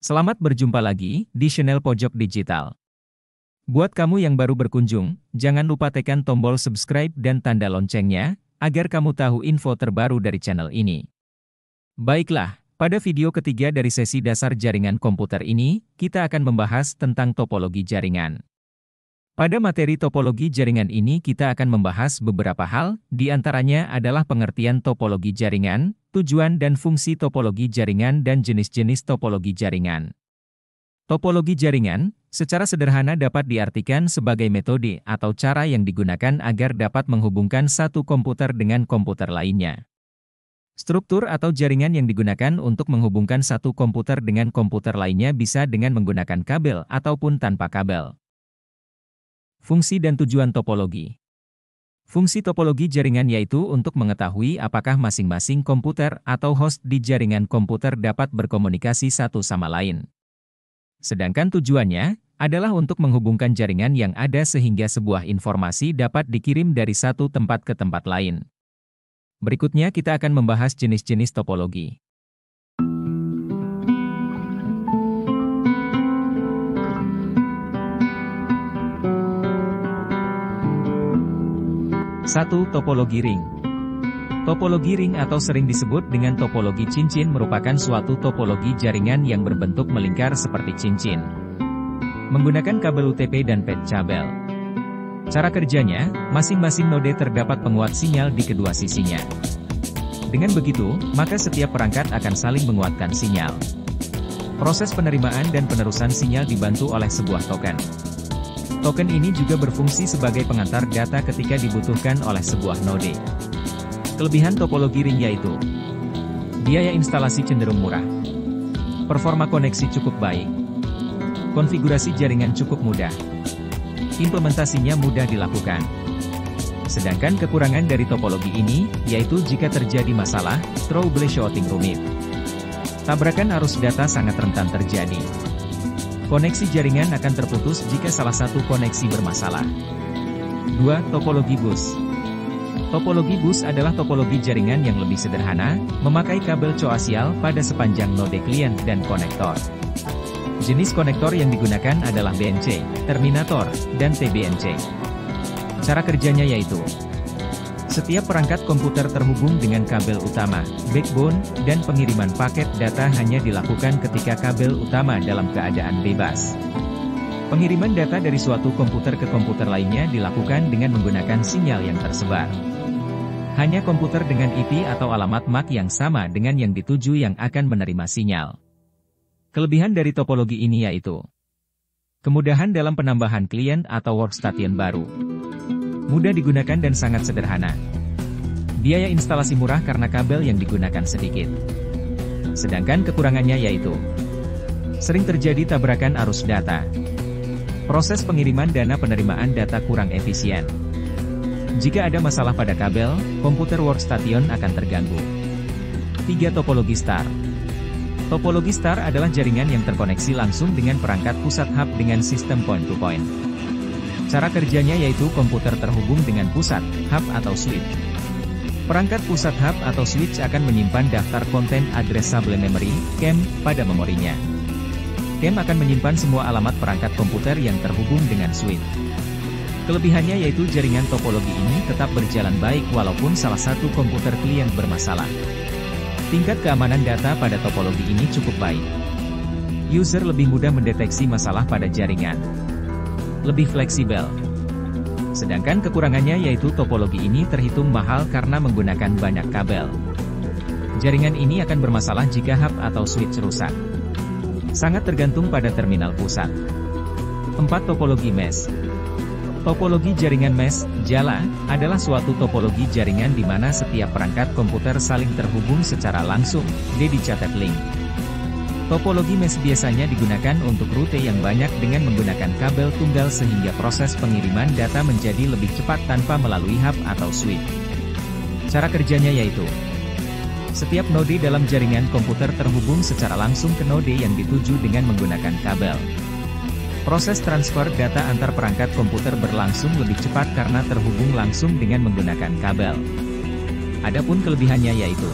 Selamat berjumpa lagi di channel Pojok Digital. Buat kamu yang baru berkunjung, jangan lupa tekan tombol subscribe dan tanda loncengnya, agar kamu tahu info terbaru dari channel ini. Baiklah, pada video ketiga dari sesi dasar jaringan komputer ini, kita akan membahas tentang topologi jaringan. Pada materi topologi jaringan ini kita akan membahas beberapa hal, di antaranya adalah pengertian topologi jaringan, tujuan dan fungsi topologi jaringan dan jenis-jenis topologi jaringan. Topologi jaringan, secara sederhana dapat diartikan sebagai metode atau cara yang digunakan agar dapat menghubungkan satu komputer dengan komputer lainnya. Struktur atau jaringan yang digunakan untuk menghubungkan satu komputer dengan komputer lainnya bisa dengan menggunakan kabel ataupun tanpa kabel. Fungsi dan tujuan topologi. Fungsi topologi jaringan yaitu untuk mengetahui apakah masing-masing komputer atau host di jaringan komputer dapat berkomunikasi satu sama lain. Sedangkan tujuannya adalah untuk menghubungkan jaringan yang ada sehingga sebuah informasi dapat dikirim dari satu tempat ke tempat lain. Berikutnya kita akan membahas jenis-jenis topologi. Satu, topologi ring. Topologi ring atau sering disebut dengan topologi cincin merupakan suatu topologi jaringan yang berbentuk melingkar seperti cincin. Menggunakan kabel UTP dan pet cabel. Cara kerjanya, masing-masing node terdapat penguat sinyal di kedua sisinya. Dengan begitu, maka setiap perangkat akan saling menguatkan sinyal. Proses penerimaan dan penerusan sinyal dibantu oleh sebuah token. Token ini juga berfungsi sebagai pengantar data ketika dibutuhkan oleh sebuah node. Kelebihan topologi ring yaitu biaya instalasi cenderung murah, performa koneksi cukup baik, konfigurasi jaringan cukup mudah, implementasinya mudah dilakukan. Sedangkan kekurangan dari topologi ini, yaitu jika terjadi masalah, troubleshooting rumit. Tabrakan arus data sangat rentan terjadi. Koneksi jaringan akan terputus jika salah satu koneksi bermasalah. 2. Topologi bus. Topologi bus adalah topologi jaringan yang lebih sederhana, memakai kabel coaxial pada sepanjang node klien dan konektor. Jenis konektor yang digunakan adalah BNC, terminator, dan TBNC. Cara kerjanya yaitu setiap perangkat komputer terhubung dengan kabel utama, backbone, dan pengiriman paket data hanya dilakukan ketika kabel utama dalam keadaan bebas. Pengiriman data dari suatu komputer ke komputer lainnya dilakukan dengan menggunakan sinyal yang tersebar. Hanya komputer dengan IP atau alamat MAC yang sama dengan yang dituju yang akan menerima sinyal. Kelebihan dari topologi ini yaitu kemudahan dalam penambahan klien atau workstation baru. Mudah digunakan dan sangat sederhana. Biaya instalasi murah karena kabel yang digunakan sedikit. Sedangkan kekurangannya yaitu sering terjadi tabrakan arus data. Proses pengiriman dana penerimaan data kurang efisien. Jika ada masalah pada kabel, komputer workstation akan terganggu. 3. Topologi star. Topologi star adalah jaringan yang terkoneksi langsung dengan perangkat pusat hub dengan sistem point-to-point. Cara kerjanya yaitu komputer terhubung dengan pusat, hub atau switch. Perangkat pusat hub atau switch akan menyimpan daftar konten addressable memory, CAM, pada memorinya. CAM akan menyimpan semua alamat perangkat komputer yang terhubung dengan switch. Kelebihannya yaitu jaringan topologi ini tetap berjalan baik walaupun salah satu komputer klien bermasalah. Tingkat keamanan data pada topologi ini cukup baik. User lebih mudah mendeteksi masalah pada jaringan. Lebih fleksibel. Sedangkan kekurangannya yaitu topologi ini terhitung mahal karena menggunakan banyak kabel. Jaringan ini akan bermasalah jika hub atau switch rusak. Sangat tergantung pada terminal pusat. 4. Topologi mesh. Topologi jaringan mesh, jala, adalah suatu topologi jaringan di mana setiap perangkat komputer saling terhubung secara langsung, dedicated link. Topologi mesh biasanya digunakan untuk rute yang banyak dengan menggunakan kabel tunggal sehingga proses pengiriman data menjadi lebih cepat tanpa melalui hub atau switch. Cara kerjanya yaitu setiap node dalam jaringan komputer terhubung secara langsung ke node yang dituju dengan menggunakan kabel. Proses transfer data antar perangkat komputer berlangsung lebih cepat karena terhubung langsung dengan menggunakan kabel. Adapun kelebihannya yaitu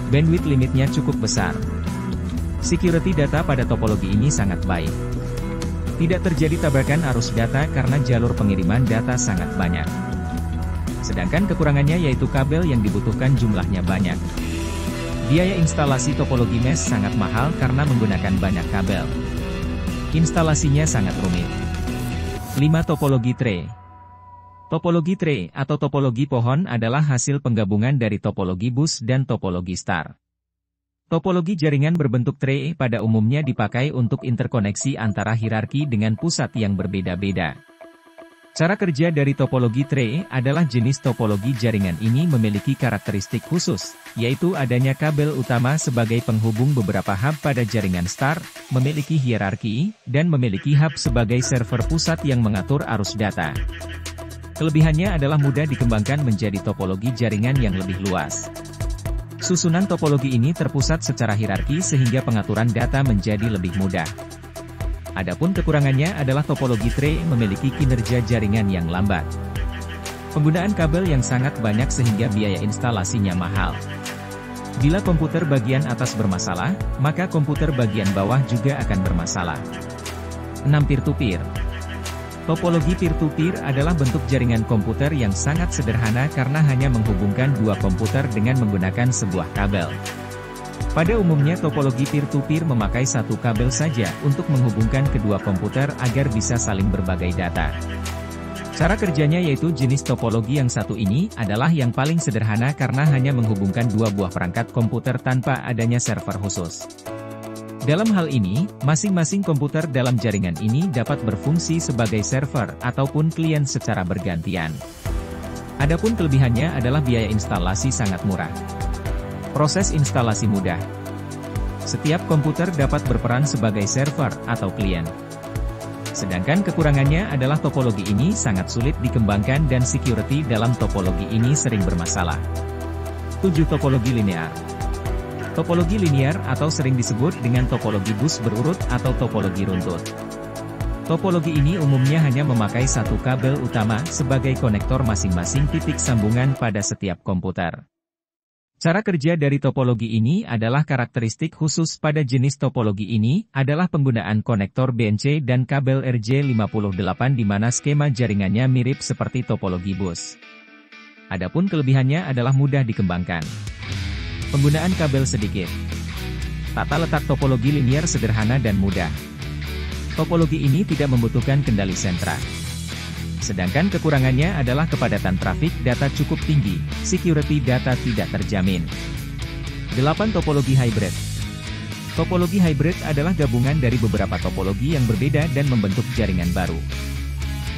bandwidth limitnya cukup besar. Security data pada topologi ini sangat baik. Tidak terjadi tabrakan arus data karena jalur pengiriman data sangat banyak. Sedangkan kekurangannya yaitu kabel yang dibutuhkan jumlahnya banyak. Biaya instalasi topologi mesh sangat mahal karena menggunakan banyak kabel. Instalasinya sangat rumit. 5. Topologi tray. Topologi tray atau topologi pohon adalah hasil penggabungan dari topologi bus dan topologi star. Topologi jaringan berbentuk tray pada umumnya dipakai untuk interkoneksi antara hierarki dengan pusat yang berbeda-beda. Cara kerja dari topologi tray adalah jenis topologi jaringan ini memiliki karakteristik khusus, yaitu adanya kabel utama sebagai penghubung beberapa hub pada jaringan star, memiliki hierarki, dan memiliki hub sebagai server pusat yang mengatur arus data. Kelebihannya adalah mudah dikembangkan menjadi topologi jaringan yang lebih luas. Susunan topologi ini terpusat secara hierarki sehingga pengaturan data menjadi lebih mudah. Adapun kekurangannya adalah topologi tray memiliki kinerja jaringan yang lambat. Penggunaan kabel yang sangat banyak sehingga biaya instalasinya mahal. Bila komputer bagian atas bermasalah, maka komputer bagian bawah juga akan bermasalah. 6. Peer-to-peer. Topologi peer-to-peer adalah bentuk jaringan komputer yang sangat sederhana karena hanya menghubungkan dua komputer dengan menggunakan sebuah kabel. Pada umumnya topologi peer-to-peer memakai satu kabel saja untuk menghubungkan kedua komputer agar bisa saling berbagai data. Cara kerjanya yaitu jenis topologi yang satu ini adalah yang paling sederhana karena hanya menghubungkan dua buah perangkat komputer tanpa adanya server khusus. Dalam hal ini, masing-masing komputer dalam jaringan ini dapat berfungsi sebagai server ataupun klien secara bergantian. Adapun kelebihannya adalah biaya instalasi sangat murah. Proses instalasi mudah. Setiap komputer dapat berperan sebagai server atau klien. Sedangkan kekurangannya adalah topologi ini sangat sulit dikembangkan dan security dalam topologi ini sering bermasalah. 7. Topologi linear. Topologi linear atau sering disebut dengan topologi bus berurut atau topologi runtut. Topologi ini umumnya hanya memakai satu kabel utama sebagai konektor masing-masing titik sambungan pada setiap komputer. Cara kerja dari topologi ini adalah karakteristik khusus pada jenis topologi ini adalah penggunaan konektor BNC dan kabel RJ58 di mana skema jaringannya mirip seperti topologi bus. Adapun kelebihannya adalah mudah dikembangkan. Penggunaan kabel sedikit. Tata letak topologi linear sederhana dan mudah. Topologi ini tidak membutuhkan kendali sentra. Sedangkan kekurangannya adalah kepadatan trafik data cukup tinggi, security data tidak terjamin. 8. Topologi hybrid. Topologi hybrid adalah gabungan dari beberapa topologi yang berbeda dan membentuk jaringan baru.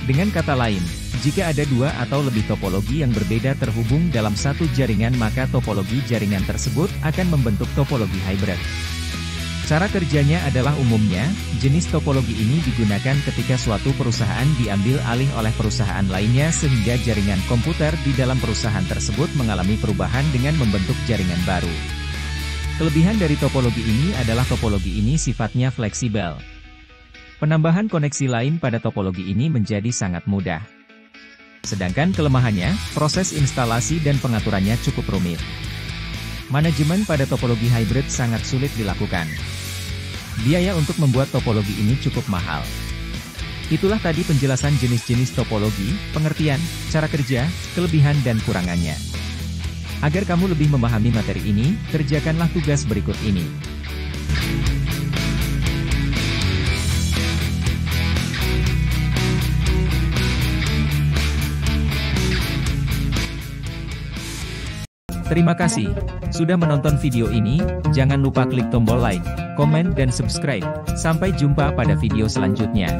Dengan kata lain, jika ada dua atau lebih topologi yang berbeda terhubung dalam satu jaringan maka topologi jaringan tersebut akan membentuk topologi hybrid. Cara kerjanya adalah umumnya, jenis topologi ini digunakan ketika suatu perusahaan diambil alih oleh perusahaan lainnya sehingga jaringan komputer di dalam perusahaan tersebut mengalami perubahan dengan membentuk jaringan baru. Kelebihan dari topologi ini adalah topologi ini sifatnya fleksibel. Penambahan koneksi lain pada topologi ini menjadi sangat mudah. Sedangkan kelemahannya, proses instalasi dan pengaturannya cukup rumit. Manajemen pada topologi hybrid sangat sulit dilakukan. Biaya untuk membuat topologi ini cukup mahal. Itulah tadi penjelasan jenis-jenis topologi, pengertian, cara kerja, kelebihan dan kurangannya. Agar kamu lebih memahami materi ini, kerjakanlah tugas berikut ini. Terima kasih sudah menonton video ini, jangan lupa klik tombol like, komen dan subscribe. Sampai jumpa pada video selanjutnya.